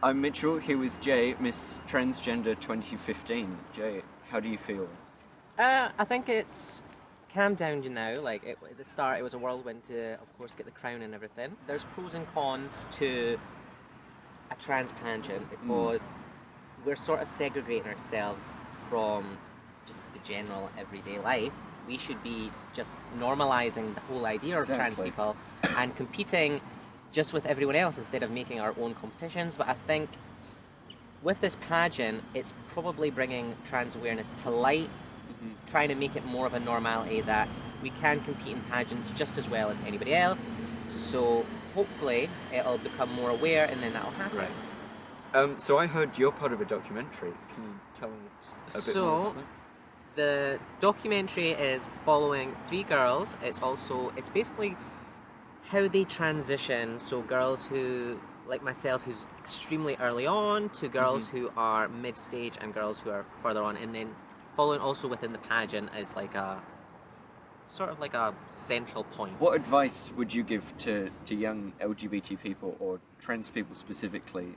I'm Mitchell, here with Jay, Miss Transgender 2015. Jay, how do you feel? I think it's calmed down, like at the start it was a whirlwind to, of course, get the crown and everything. There's pros and cons to a trans pageant because we're sort of segregating ourselves from just the general everyday life. We should be just normalising the whole idea of trans people and competing just with everyone else instead of making our own competitions. But I think with this pageant, it's probably bringing trans awareness to light, trying to make it more of a normality that we can compete in pageants just as well as anybody else. So hopefully it'll become more aware and then that'll happen. Right. So I heard you're part of a documentary. Can you tell us a bit more about that? The documentary is following 3 girls. It's basically how they transition. So girls who, like myself, who's extremely early on, to girls who are mid-stage and girls who are further on, and then following also within the pageant as like a sort of like a central point. What advice would you give to young LGBT people or trans people specifically?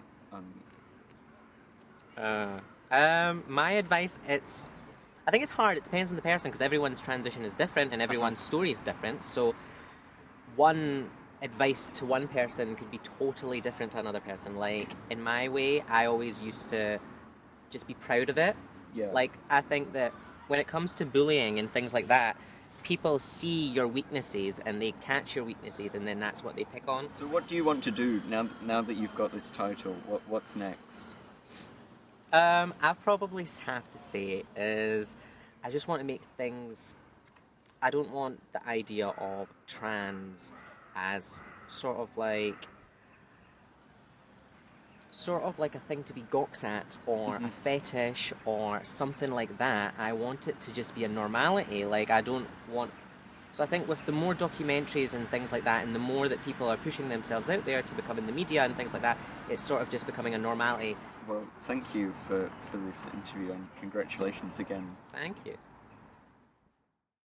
My advice, I think it's hard. It depends on the person because everyone's transition is different and everyone's story is different. So one advice to one person could be totally different to another person. Like in my way, I always used to just be proud of it. Yeah. Like I think that when it comes to bullying and things like that, people see your weaknesses and they catch your weaknesses and then that's what they pick on. So what do you want to do now that you've got this title? What's next? I probably have to say is I just want to make things. I don't want the idea of trans as sort of like a thing to be gawked at or a fetish or something like that. I want it to just be a normality. Like I don't want. So I think with the more documentaries and things like that, and the more that people are pushing themselves out there to become in the media and things like that, it's sort of just becoming a normality. Well, thank you for this interview and congratulations again. Thank you.